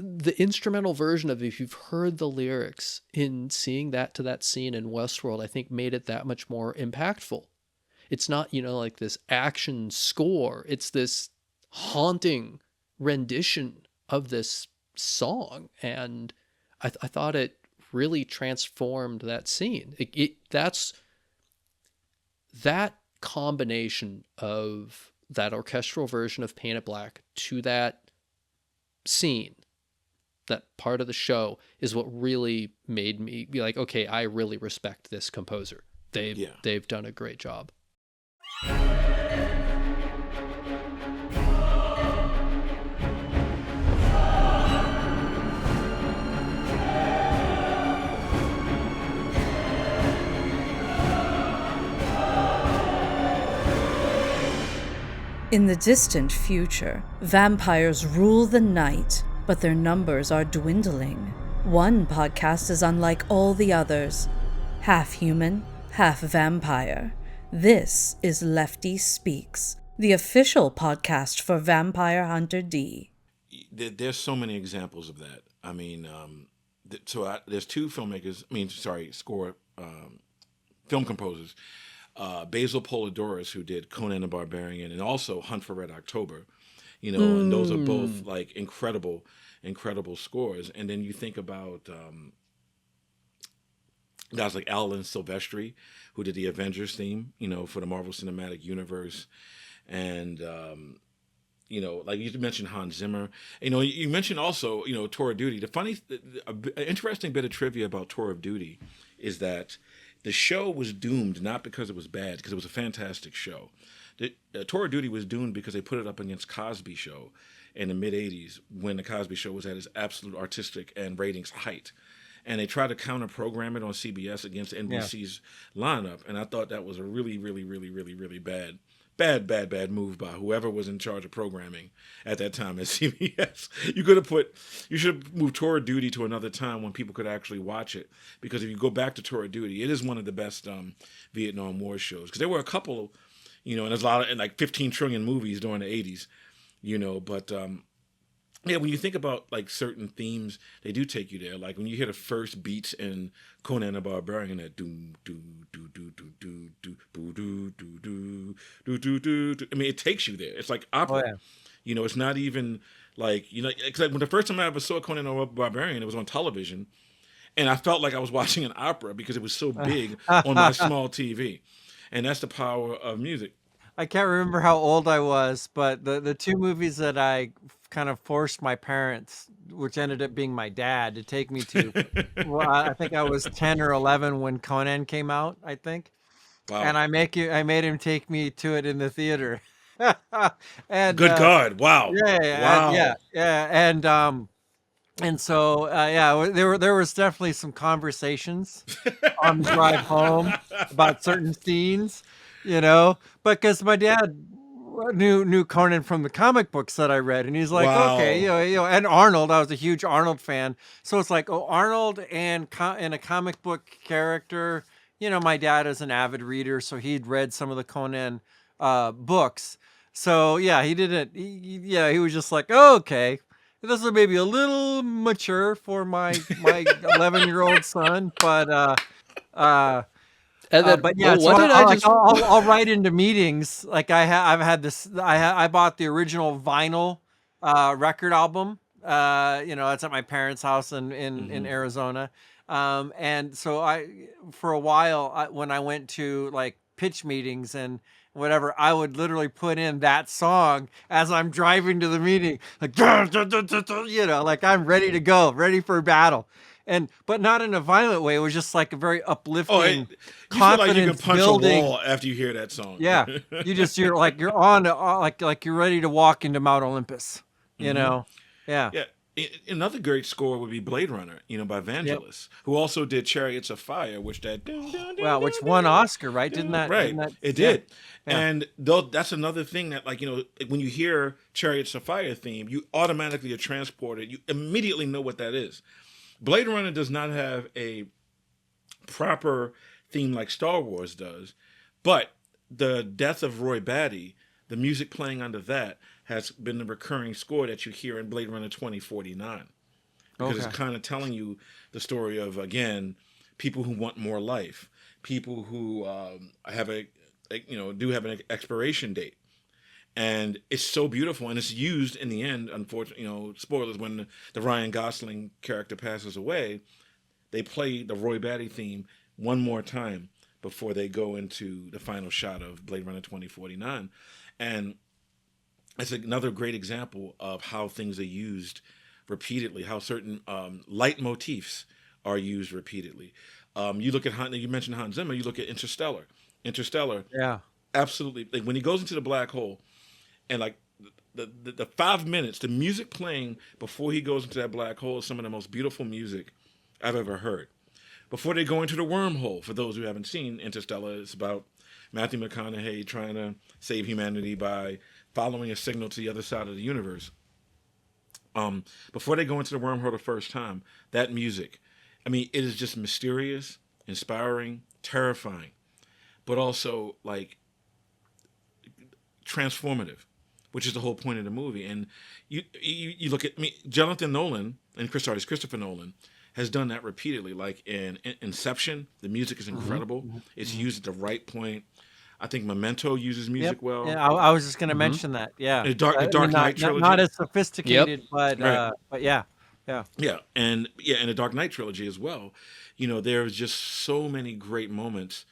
the instrumental version of it, if you've heard the lyrics in seeing that to that scene in Westworld, I think made it that much more impactful. It's not, like this action score. It's this haunting rendition of this song. And I thought it really transformed that scene. That's that combination of that orchestral version of Paint It Black to that scene, that part of the show, is what really made me be like, okay, I really respect this composer. They've done a great job. In the distant future, vampires rule the night, but their numbers are dwindling. One podcast is unlike all the others. Half human, half vampire. This is Lefty Speaks, the official podcast for Vampire Hunter D. There's so many examples of that. I mean, there's two filmmakers, film composers, Basil Polidorus, who did Conan the Barbarian and also Hunt for Red October, and those are both like incredible scores. And then you think about guys like Alan Silvestri, who did the Avengers theme, for the Marvel Cinematic Universe. And, like you mentioned Hans Zimmer, you mentioned also, Tour of Duty. An interesting bit of trivia about Tour of Duty is that the show was doomed not because it was bad, because it was a fantastic show. Tour of Duty was doomed because they put it up against Cosby Show in the mid-'80s, when the Cosby Show was at its absolute artistic and ratings height. And they tried to counter-program it on CBS against NBC's lineup. And I thought that was a really, really, really, really, really bad move by whoever was in charge of programming at that time at CBS. You should have moved Tour of Duty to another time when people could actually watch it. Because if you go back to Tour of Duty, it is one of the best Vietnam War shows. Because there were a couple, and there's a lot of, like 15 trillion movies during the 80s, but when you think about like certain themes, they do take you there. Like when you hear the first beats in Conan the Barbarian, that do do do do do do do do do do do do do. I mean, it takes you there. It's like opera. Oh, yeah. It's not even like It's like when the first time I ever saw Conan the Barbarian, it was on television, and I felt like I was watching an opera because it was so big on my small TV, and that's the power of music. I can't remember how old I was, but the two movies that I kind of forced my parents, which ended up being my dad, to take me to, well, I think I was 10 or 11 when Conan came out, I think. Wow. And I made him take me to it in the theater. And good God. Wow. Yeah. Wow. And so there was definitely some conversations on the drive home about certain scenes, because my dad knew Conan from the comic books that I read, and he's like, wow. Okay, and Arnold. I was a huge Arnold fan, so it's like, Arnold and a comic book character. My dad is an avid reader, so he'd read some of the Conan books. So yeah, he didn't. He was just like, okay, this is maybe a little mature for my 11-year-old son, but. And then, but yeah, I'll write into meetings. Like I've had this. I bought the original vinyl record album. It's at my parents' house in Arizona. And so for a while, when I went to like pitch meetings and whatever, I would literally put in that song as I'm driving to the meeting, like like I'm ready to go, ready for battle. But not in a violent way. It was just like a very uplifting, you feel like you can punch a wall after you hear that song. Yeah, you're on like you're ready to walk into Mount Olympus. Yeah. Another great score would be Blade Runner, by Vangelis, who also did Chariots of Fire, which won Oscar, right? Didn't that? Right, it did. Yeah. And that's another thing that, when you hear Chariots of Fire theme, you automatically are transported. You immediately know what that is. Blade Runner does not have a proper theme like Star Wars does, but the death of Roy Batty, the music playing under that, has been the recurring score that you hear in Blade Runner 2049. because Okay. it's kind of telling you the story of, again, people who want more life, people who have do have an expiration date. And it's so beautiful, and it's used in the end. Unfortunately, spoilers, when the Ryan Gosling character passes away, they play the Roy Batty theme one more time before they go into the final shot of Blade Runner 2049. And it's another great example of how things are used repeatedly, how certain leitmotifs are used repeatedly. You look at you mentioned Hans Zimmer, you look at Interstellar. Yeah. Absolutely. Like when he goes into the black hole, and like the 5 minutes, the music playing before he goes into that black hole is some of the most beautiful music I've ever heard. Before they go into the wormhole, for those who haven't seen Interstellar, it's about Matthew McConaughey trying to save humanity by following a signal to the other side of the universe. Before they go into the wormhole the first time, that music, I mean, it is just mysterious, inspiring, terrifying, but also like transformative, which is the whole point of the movie. And you look at Jonathan Nolan and Christopher Nolan has done that repeatedly. Like in Inception, the music is incredible. It's used at the right point. I think Memento uses music well. Yeah, I was just going to mention that. Yeah, The Dark Knight trilogy. Not as sophisticated, but Right. yeah. Yeah, and the Dark Knight trilogy as well. There's just so many great moments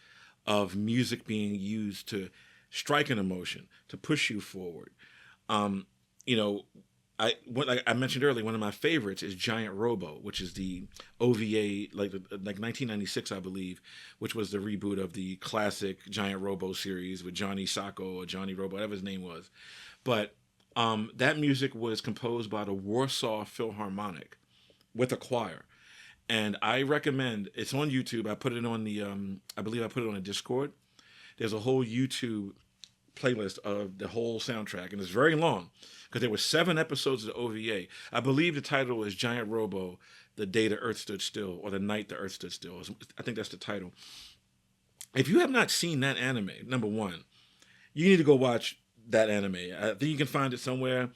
of music being used to strike an emotion, to push you forward. Like I mentioned earlier, one of my favorites is Giant Robo, which is the OVA, like 1996, I believe, which was the reboot of the classic Giant Robo series with Johnny Sacco or Johnny Robo, whatever his name was. But that music was composed by the Warsaw Philharmonic with a choir. And I recommend, it's on YouTube. I put it on I believe I put it on a Discord. There's a whole YouTube playlist of the whole soundtrack, and it's very long because there were 7 episodes of the OVA. I believe the title is Giant Robo, The Day the Earth Stood Still, or The Night the Earth Stood Still. I think that's the title. If you have not seen that anime, number one, you need to go watch that anime. I think you can find it somewhere.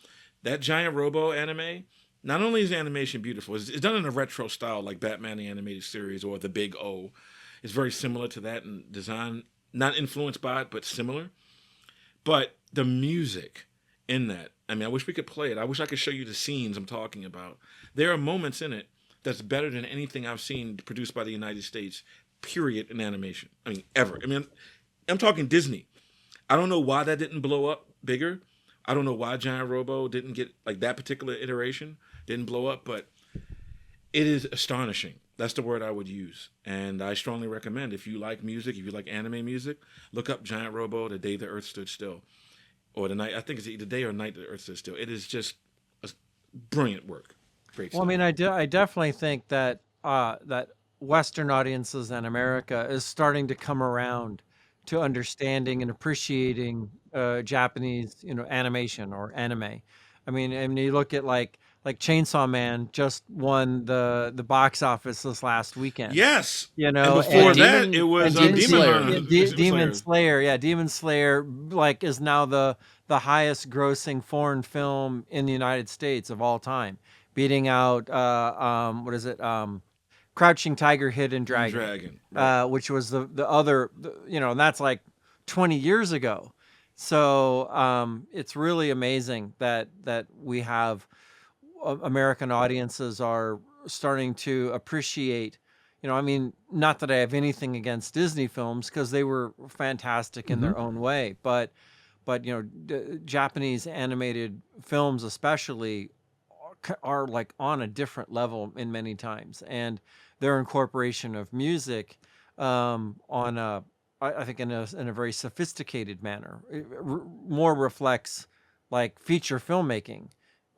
That Giant Robo anime, not only is the animation beautiful, it's done in a retro style like Batman the Animated Series or The Big O. It's very similar to that in design, not influenced by it, but similar. But the music in that, I mean, I wish we could play it. I wish I could show you the scenes I'm talking about. There are moments in it that's better than anything I've seen produced by the United States, period, in animation. I mean, ever. I mean, I'm talking Disney. I don't know why that didn't blow up bigger. I don't know why Giant Robo didn't get, like, that particular iteration didn't blow up, but it is astonishing. That's the word I would use. And I strongly recommend, if you like music, if you like anime music, look up Giant Robo, The Day the Earth Stood Still. Or the night, I think it's either day or night the Earth Stood Still. It is just a brilliant work. Great stuff. Well, I mean, I definitely think that that Western audiences in America is starting to come around to understanding and appreciating Japanese, animation or anime. I mean, you look at like Chainsaw Man just won the box office this last weekend. Yes. And before that, it was Demon Slayer. Demon Slayer. Yeah, Demon Slayer is now the highest grossing foreign film in the United States of all time, beating out what is it? Crouching Tiger, Hidden Dragon. Right. Which was the other, and that's like 20 years ago. So it's really amazing that we have American audiences are starting to appreciate, I mean, not that I have anything against Disney films because they were fantastic in their own way, but Japanese animated films especially are like on a different level in many times, and their incorporation of music I think in a very sophisticated manner, more reflects like feature filmmaking.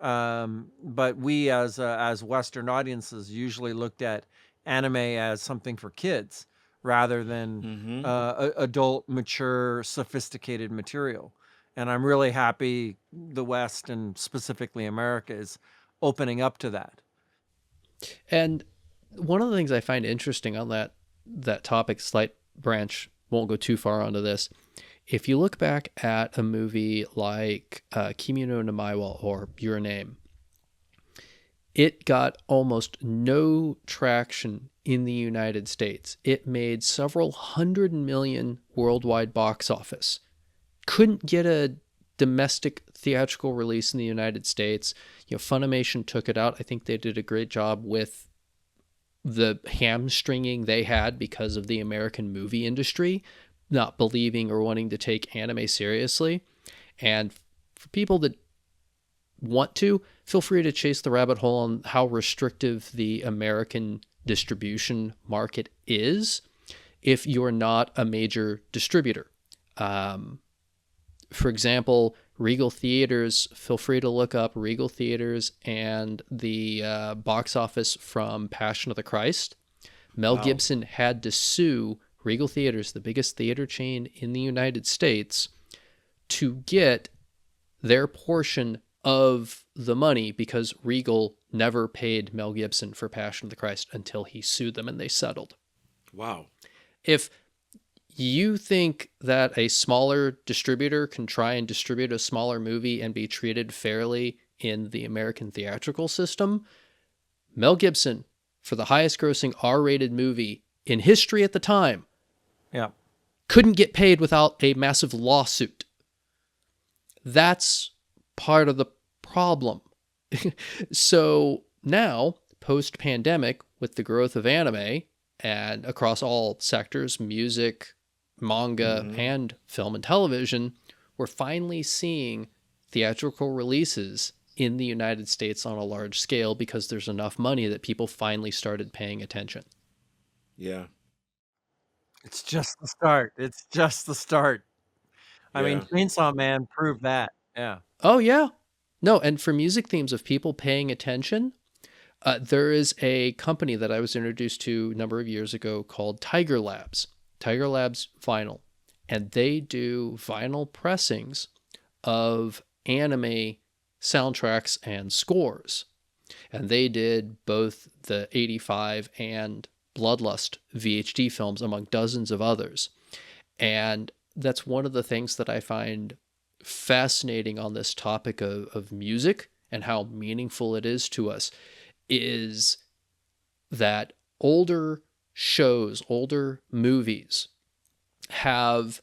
But we as Western audiences usually looked at anime as something for kids rather than adult, mature, sophisticated material. And I'm really happy the West and specifically America is opening up to that. And one of the things I find interesting on that topic, slight branch, won't go too far onto this. If you look back at a movie like Kimi no Namawa or Your Name, it got almost no traction in the United States. It made several hundred million worldwide box office. Couldn't get a domestic theatrical release in the United States. Funimation took it out. I think they did a great job with the hamstringing they had because of the American movie industry not believing or wanting to take anime seriously. And for people that want to, feel free to chase the rabbit hole on how restrictive the American distribution market is if you're not a major distributor. For example, Regal Theaters, feel free to look up Regal Theaters and the box office from Passion of the Christ. Mel Gibson had to sue Regal Theaters, the biggest theater chain in the United States, to get their portion of the money because Regal never paid Mel Gibson for Passion of the Christ until he sued them and they settled. Wow. If you think that a smaller distributor can try and distribute a smaller movie and be treated fairly in the American theatrical system, Mel Gibson, for the highest grossing R-rated movie in history at the time, couldn't get paid without a massive lawsuit. That's part of the problem. So now, post-pandemic, with the growth of anime and across all sectors, music, manga, and film and television, we're finally seeing theatrical releases in the United States on a large scale because there's enough money that people finally started paying attention. Yeah. It's just the start. It's just the start. I mean, Chainsaw Man proved that. Yeah. Oh, yeah. No, and for music themes of people paying attention, there is a company that I was introduced to a number of years ago called Tiger Labs Vinyl. And they do vinyl pressings of anime soundtracks and scores. And they did both the 85 and Bloodlust VHD films, among dozens of others. And that's one of the things that I find fascinating on this topic of music and how meaningful it is to us, is that older shows, older movies have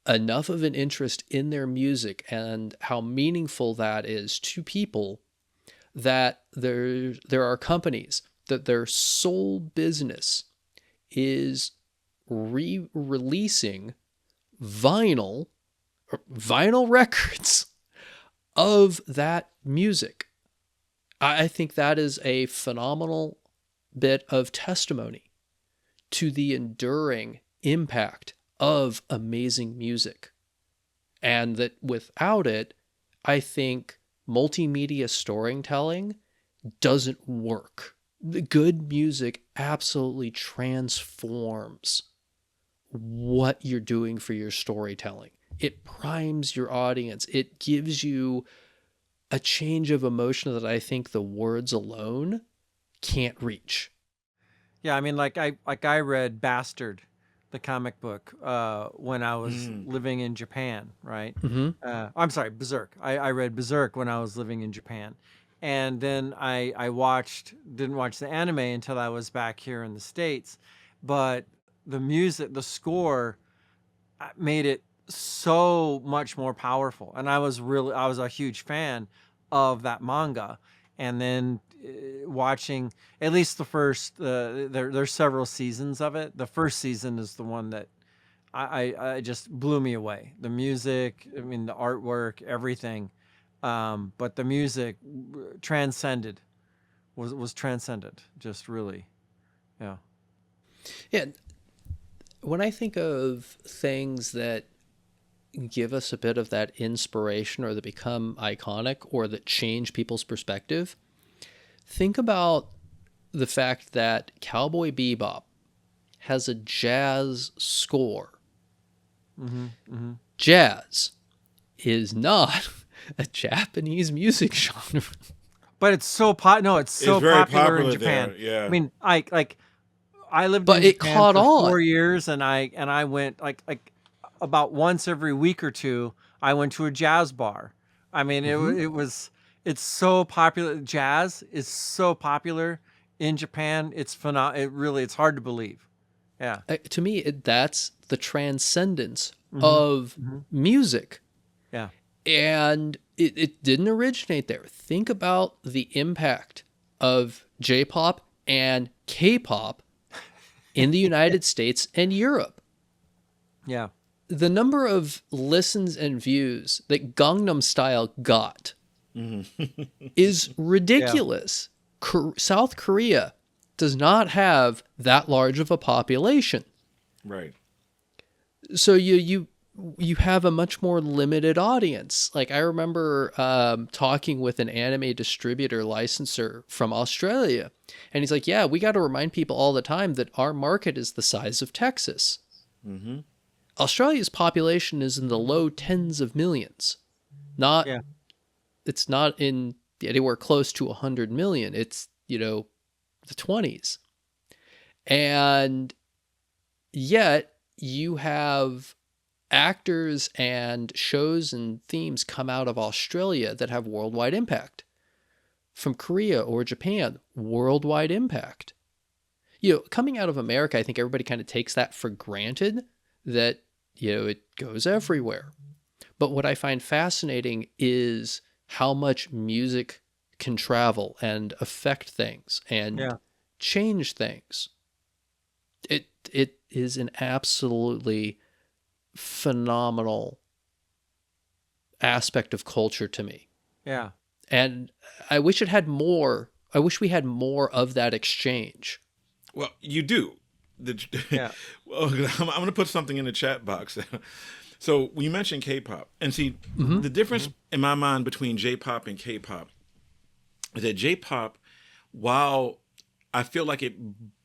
enough of an interest in their music and how meaningful that is to people that there are companies that their sole business is releasing vinyl records of that music. I think that is a phenomenal bit of testimony to the enduring impact of amazing music. And that without it, I think multimedia storytelling doesn't work. The good music absolutely transforms what you're doing for your storytelling. It primes your audience. It gives you a change of emotion that I think the words alone can't reach. Yeah, I mean, like I read Bastard, the comic book, when I was living in Japan, right? I'm sorry, Berserk. I read Berserk when I was living in Japan. And then I didn't watch the anime until I was back here in the States. But the music, the score made it so much more powerful. And I was a huge fan of that manga. And then watching at least the first, there's several seasons of it. The first season is the one that I just blew me away. The music, I mean, the artwork, everything. But the music transcended, was transcendent, just really. Yeah. Yeah. When I think of things that give us a bit of that inspiration or that become iconic or that change people's perspective, think about the fact that Cowboy Bebop has a jazz score. Jazz is not a Japanese music genre. But it's so it's very popular in Japan. There, yeah. I mean, I lived but in it Japan caught for on 4 years, and I went like about once every week or two. I went to a jazz bar. I mean, it's It's so popular. Jazz is so popular in Japan. It's phenomenal. It's hard to believe. Yeah. To me, that's the transcendence Mm-hmm. of Mm-hmm. music. Yeah. And it didn't originate there. Think about the impact of J-pop and K-pop in the United States and Europe. Yeah. The number of listens and views that Gangnam Style got is ridiculous. South Korea does not have that large of a population. Right. So you have a much more limited audience. Like I remember talking with an anime distributor licensor from Australia, and he's like, yeah, we got to remind people all the time that our market is the size of Texas. Mm-hmm. Australia's population is in the low tens of millions. It's not in anywhere close to 100 million. It's, the 20s. And yet you have actors and shows and themes come out of Australia that have worldwide impact. From Korea or Japan, worldwide impact. Coming out of America, I think everybody kind of takes that for granted, that, it goes everywhere. But what I find fascinating is how much music can travel and affect things and change things. It is an absolutely phenomenal aspect of culture to me. Yeah. And I wish it had more. I wish we had more of that exchange. Well, you do. Yeah. Well, I'm going to put something in the chat box. So when you mentioned K-pop, and see, the difference in my mind between J-pop and K-pop is that J-pop, while I feel like it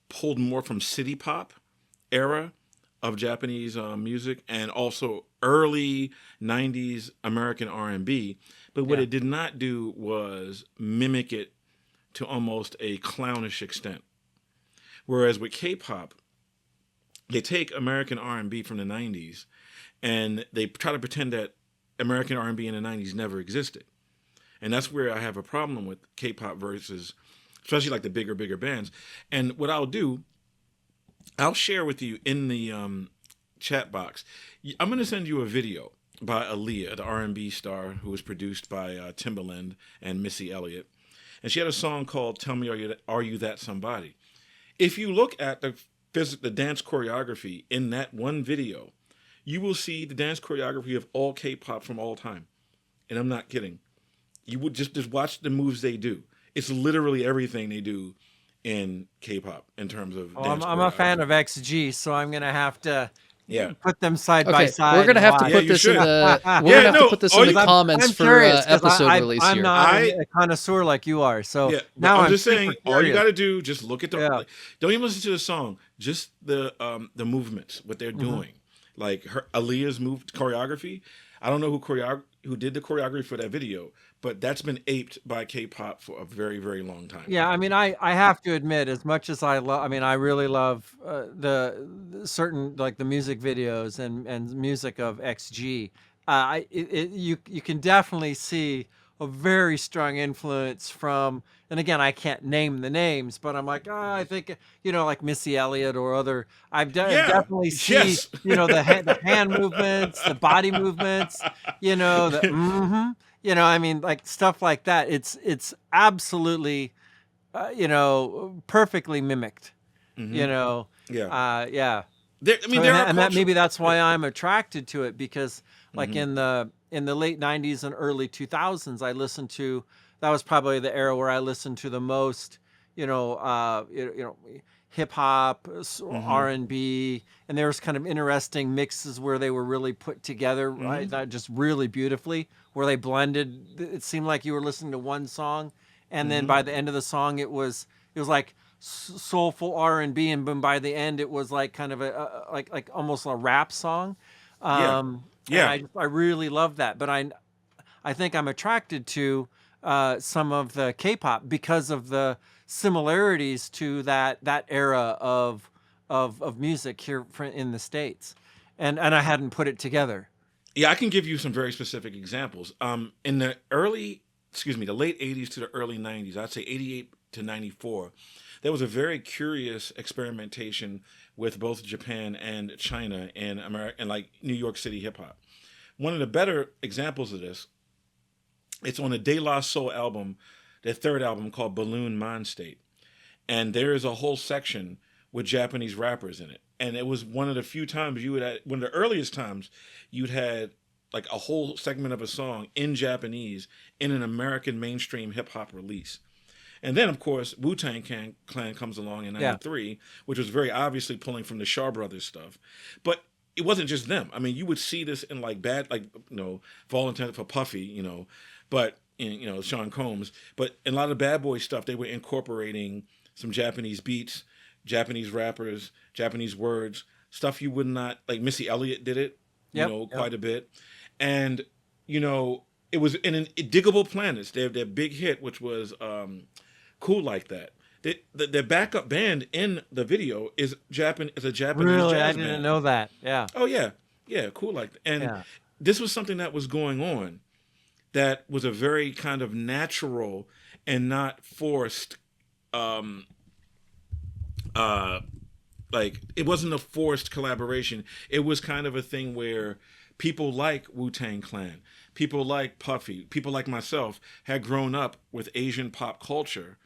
pulled more from city pop era of Japanese music and also early 90s American R&B, but what it did not do was mimic it to almost a clownish extent. Whereas with K-pop, they take American R&B from the 90s and they try to pretend that American R&B in the 90s never existed. And that's where I have a problem with K-pop versus, especially like the bigger bands. And what I'll do, I'll share with you in the chat box. I'm going to send you a video by Aaliyah, the R&B star who was produced by Timbaland and Missy Elliott. And she had a song called Tell Me Are You That Somebody? If you look at the dance choreography in that one video, you will see the dance choreography of all K-pop from all time. And I'm not kidding. You would just watch the moves they do. It's literally everything they do in K-pop in terms of dance I'm a fan of XG, so I'm going to have to put them side by side. We're gonna have to put this in the put this in the comments for episode release I'm here. not a connoisseur like you are, so now I'm just saying. All you got to do, just look at the. Don't even listen to the song. Just the movements, what they're doing, like Aaliyah's choreography. I don't know who did the choreography for that video, but that's been aped by K-pop for a very, very long time. Yeah, I mean, I have to admit, as much as I really love the certain, like the music videos and music of XG. You can definitely see a very strong influence from, and again, I can't name the names, but I'm like, I think, like Missy Elliott or other. Definitely see, the hand movements, the body movements, I mean, like stuff like that. It's absolutely, perfectly mimicked. Maybe that's why I'm attracted to it, because like in the late 90s and early 2000s, I listened to, that was probably the era where I listened to the most, hip hop, R&B, and there was kind of interesting mixes where they were really put together, right? Not just really beautifully, where they blended. It seemed like you were listening to one song, and then by the end of the song, it was like soulful R&B, and then by the end, it was like kind of a like almost a rap song. I really love that, but I think I'm attracted to some of the K-pop because of the similarities to that era of music here in the States, and I hadn't put it together. Yeah, I can give you some very specific examples. In the early the late 80s to the early 90s, I'd say 88 to 94, there was a very curious experimentation with both Japan and China and America and like New York City hip hop. One of the better examples of this, it's on the De La Soul album, their third album called Balloon Mind State. And there is a whole section with Japanese rappers in it. And it was one of the few times one of the earliest times you'd had like a whole segment of a song in Japanese in an American mainstream hip hop release. And then, of course, Wu-Tang Clan comes along in 93, which was very obviously pulling from the Shaw Brothers stuff. But it wasn't just them. I mean, you would see this in like For All Intents for Puffy, but in, Sean Combs. But in a lot of Bad Boy stuff, they were incorporating some Japanese beats, Japanese rappers, Japanese words, stuff you would not, like Missy Elliott did it, quite a bit. And, it was in Diggable Planets, their big hit, which was Cool Like That. The backup band in the video is a Japanese Really? jazz I band. didn't know that. Yeah. Oh, yeah. Yeah, Cool Like That. And this was something that was going on that was a very kind of natural and not forced, it wasn't a forced collaboration. It was kind of a thing where people like Wu-Tang Clan, people like Puffy, people like myself had grown up with Asian pop culture,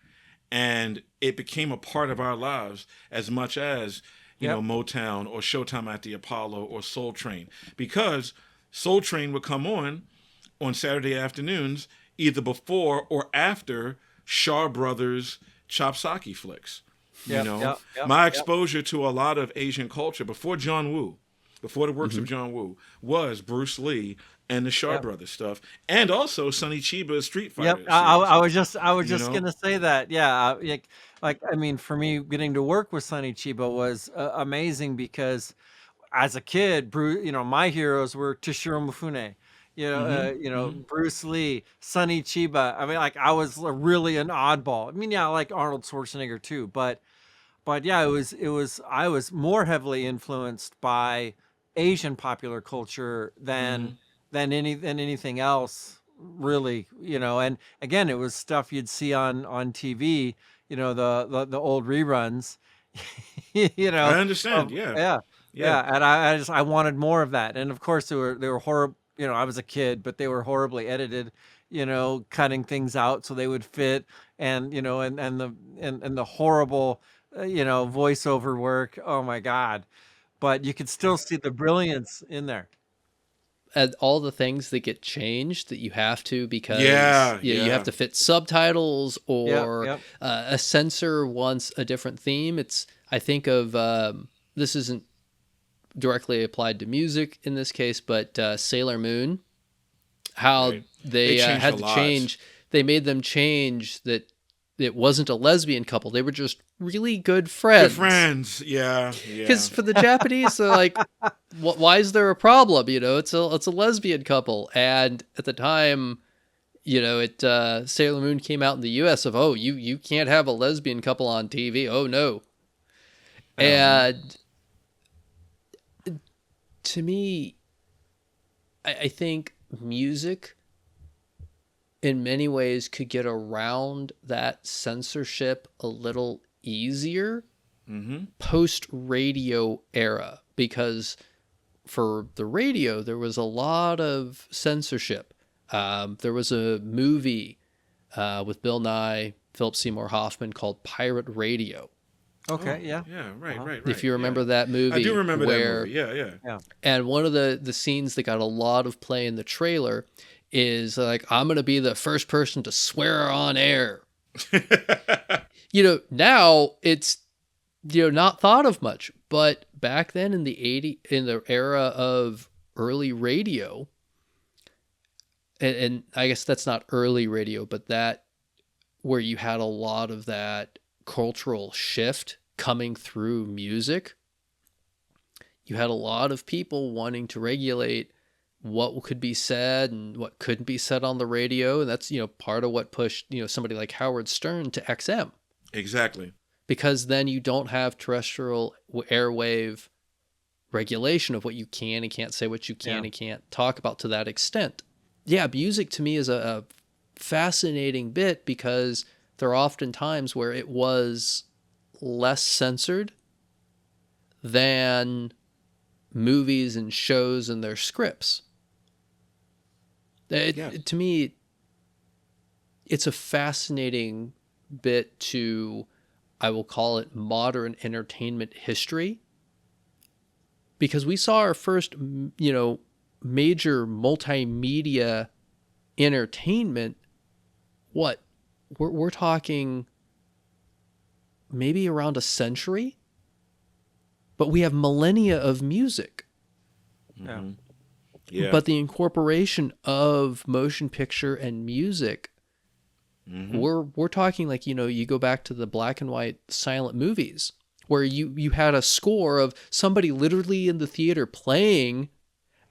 and it became a part of our lives as much as, Motown or Showtime at the Apollo or Soul Train. Because Soul Train would come on Saturday afternoons, either before or after Shaw Brothers Chopsaki flicks. My exposure to a lot of Asian culture before the works of John Woo, was Bruce Lee and the Shaw Brothers stuff, and also Sonny Chiba's Street Fighter. I was just gonna say that. Yeah, I mean, for me, getting to work with Sonny Chiba was amazing because as a kid, Bruce, my heroes were Toshiro Mifune. Bruce Lee, Sonny Chiba. I mean, I was really an oddball. I mean, I like Arnold Schwarzenegger too, but yeah, I was more heavily influenced by Asian popular culture than anything else, really. And again, it was stuff you'd see on TV. The old reruns. I understand. Yeah. And I wanted more of that. And of course, they were horrible. I was a kid, but they were horribly edited, cutting things out so they would fit, and the horrible, voiceover work. Oh my God. But you could still see the brilliance in there. And all the things that get changed that you have to, because you have to fit subtitles, or a censor wants a different theme. I think of, this isn't directly applied to music in this case, but Sailor Moon, how they had to change. They made them change that it wasn't a lesbian couple. They were just really good friends. Good friends, yeah. Because for the Japanese, they're like, why is there a problem? It's a lesbian couple. And at the time, Sailor Moon came out in the U.S. of, you can't have a lesbian couple on TV. Oh, no. And to me, I think music in many ways could get around that censorship a little easier post-radio era, because for the radio, there was a lot of censorship. There was a movie with Bill Nye, Philip Seymour Hoffman, called Pirate Radio. Okay, yeah, right. If you remember that movie. I do remember that movie, yeah. And one of the scenes that got a lot of play in the trailer is like, I'm going to be the first person to swear on air. Now it's, not thought of much, but back then in the era of early radio, and I guess that's not early radio, but that where you had a lot of that cultural shift coming through music, you had a lot of people wanting to regulate what could be said and what couldn't be said on the radio. And that's, part of what pushed, somebody like Howard Stern to XM. Exactly. Because then you don't have terrestrial airwave regulation of what you can and can't say, what you can and can't talk about to that extent. Yeah, music to me is a fascinating bit because there are often times where it was less censored than movies and shows and their scripts. To me, it's a fascinating bit to, I will call it, modern entertainment history, because we saw our first, major multimedia entertainment. What we're talking maybe around a century, but we have millennia of music. Mm-hmm. Yeah. But the incorporation of motion picture and music, we're talking like, you go back to the black and white silent movies where you had a score of somebody literally in the theater playing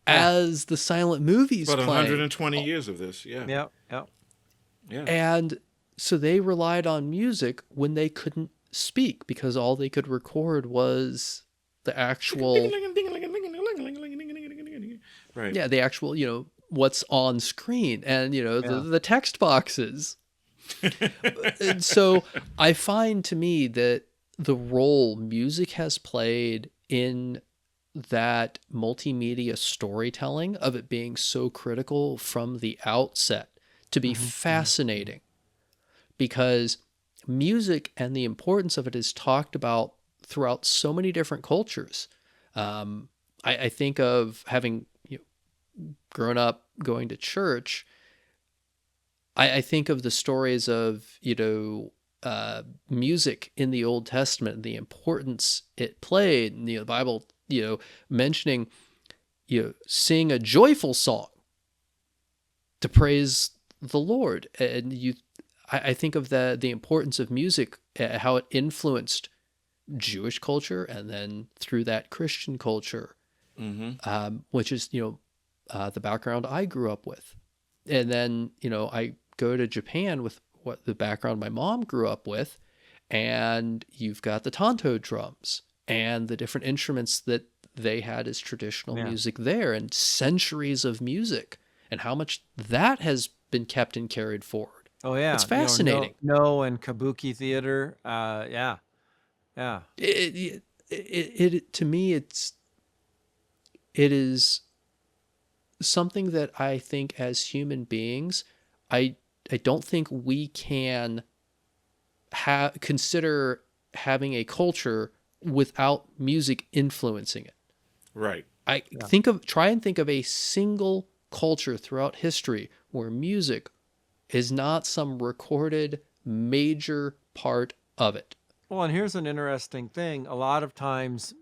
as the silent movies About playing. 120 years of this, yeah. Yeah. And so they relied on music when they couldn't speak because all they could record was the actual... Right. Yeah, the actual, what's on screen and, the text boxes. And so I find to me that the role music has played in that multimedia storytelling of it being so critical from the outset to be fascinating, because music and the importance of it is talked about throughout so many different cultures. I think of having grown up going to church, I think of the stories of, music in the Old Testament and the importance it played. And, the Bible, mentioning, sing a joyful song to praise the Lord. And I think of the importance of music, how it influenced Jewish culture and then through that Christian culture, which is, the background I grew up with. And then, I go to Japan with what the background my mom grew up with, and you've got the tanto drums and the different instruments that they had as traditional music there, and centuries of music and how much that has been kept and carried forward. Oh yeah. It's fascinating. No, and kabuki theater. Yeah. It to me, it is something that I think as human beings, I don't think we can consider having a culture without music influencing it. Right. Try and think of a single culture throughout history where music is not some recorded major part of it. Well, and here's an interesting thing. A lot of times,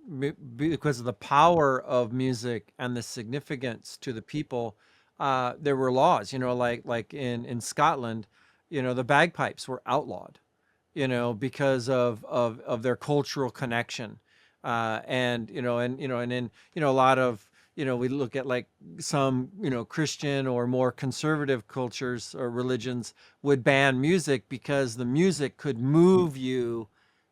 because of the power of music and the significance to the people, there were laws, like in Scotland, the bagpipes were outlawed, because of their cultural connection. And then, a lot of, we look at like some, Christian or more conservative cultures or religions would ban music because the music could move you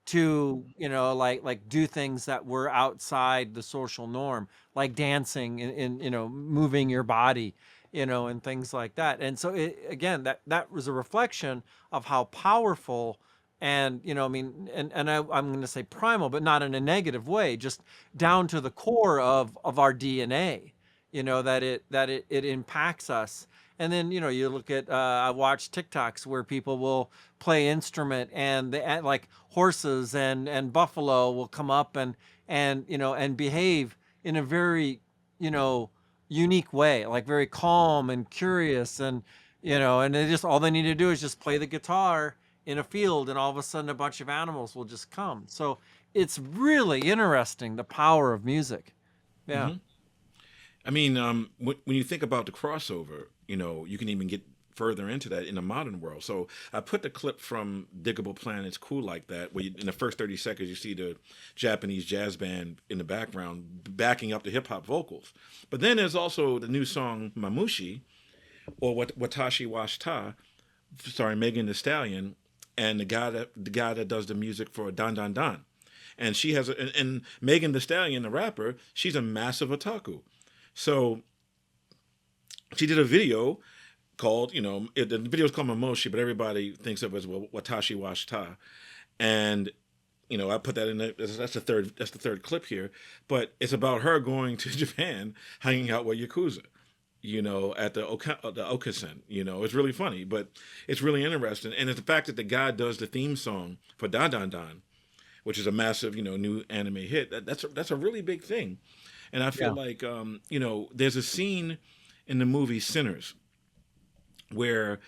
to, like do things that were outside the social norm, like dancing and moving your body, and things like that. And so again, that was a reflection of how powerful and, I'm going to say primal, but not in a negative way, just down to the core of our DNA, that it impacts us. And then, you look at, I watch TikToks where people will play instrument and they like horses and buffalo will come up and behave in a very, unique way, like very calm and curious. And, and they all they need to do is just play the guitar in a field and all of a sudden a bunch of animals will just come. So it's really interesting, the power of music. Yeah. Mm-hmm. I mean, when you think about the crossover, you can even get further into that in the modern world. So I put the clip from Diggable Planet's Cool Like That, where in the first 30 seconds, you see the Japanese jazz band in the background backing up the hip hop vocals. But then there's also the new song Mamushi, or Watashi Washita, starring Megan Thee Stallion, and the guy that does the music for Dan Dan Dan. And she has, and Megan Thee Stallion, the rapper, she's a massive otaku. So she did a video called, the video is called Momoshi, but everybody thinks of it as Watashi Washita. And, I put that in there. That's the third clip here. But it's about her going to Japan, hanging out with Yakuza, at the Okasen. It's really funny, but it's really interesting. And it's the fact that the guy does the theme song for Dan Dan Dan, which is a massive, new anime hit. That's a really big thing. And I feel like, there's a scene in the movie Sinners where,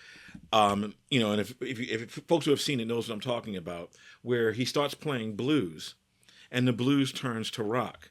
and if folks who have seen it knows what I'm talking about, where he starts playing blues and the blues turns to rock,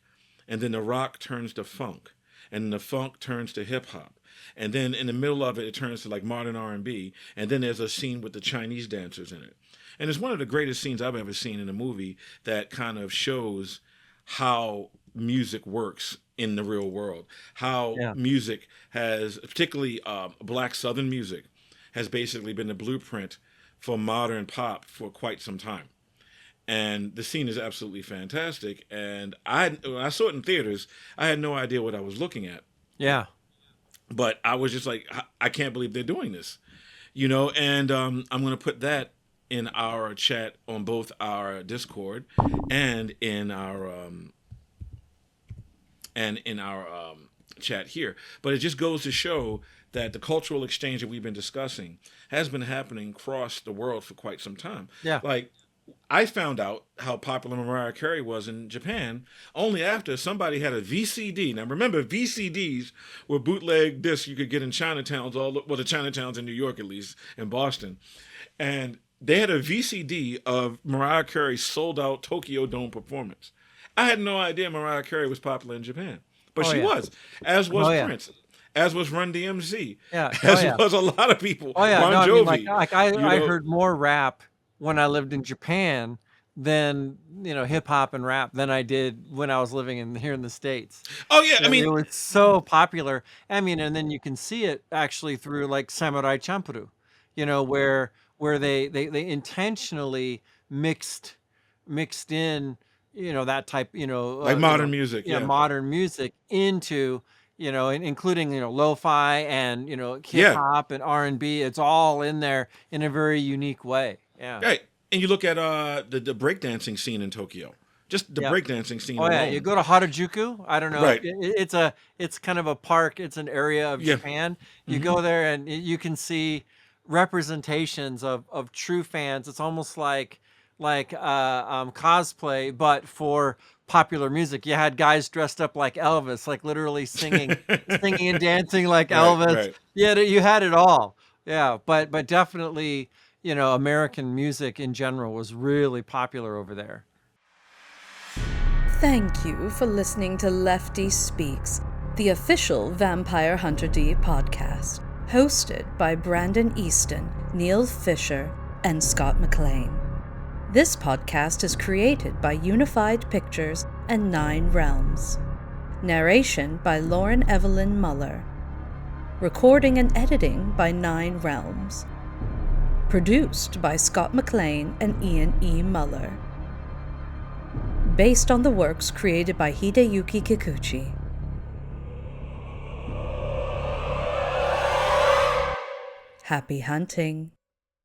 and then the rock turns to funk, and the funk turns to hip hop. And then in the middle of it, it turns to like modern R&B. And then there's a scene with the Chinese dancers in it. And it's one of the greatest scenes I've ever seen in a movie that kind of shows how music works in the real world, how music has, particularly Black Southern music, has basically been the blueprint for modern pop for quite some time. And the scene is absolutely fantastic. And when I saw it in theaters, I had no idea what I was looking at. Yeah. But I was just like, I can't believe they're doing this, and I'm going to put that in our chat on both our Discord and in our chat here. But it just goes to show that the cultural exchange that we've been discussing has been happening across the world for quite some time. Yeah. Like, I found out how popular Mariah Carey was in Japan only after somebody had a VCD. Now, remember, VCDs were bootleg discs you could get in Chinatowns, the Chinatowns in New York, at least, in Boston. And they had a VCD of Mariah Carey's sold-out Tokyo Dome performance. I had no idea Mariah Carey was popular in Japan, but she was, as was Prince. As was Run DMC. Yeah. As was a lot of people. Oh, yeah. Bon Jovi. I heard more rap when I lived in Japan than, hip hop and rap than I did when I was living here in the States. Oh, yeah. And it was so popular. And then you can see it actually through like Samurai Champloo, where they intentionally mixed in, that type, like modern music. Yeah, modern music into, including, lo-fi and, hip hop and R&B. It's all in there in a very unique way. Yeah. Right. And you look at the breakdancing scene in Tokyo. Just the breakdancing scene. Oh, yeah. You go to Harajuku. I don't know. Right. It's kind of a park. It's an area of Japan. You go there and you can see representations of true fans. It's almost like cosplay, but for popular music. You had guys dressed up like Elvis, like literally singing and dancing like Elvis. Right. Yeah, you had it all. Yeah, but definitely, American music in general was really popular over there. Thank you for listening to Lefty Speaks, the official Vampire Hunter D podcast, hosted by Brandon Easton, Neal Fischer, and Scott McLean. This podcast is created by Unified Pictures and 9 Realms. Narration by Lauren Evallen-Muller. Recording and editing by 9 Realms. Produced by Scott McLean and Ian E. Muller. Based on the works created by Hideyuki Kikuchi. Happy hunting.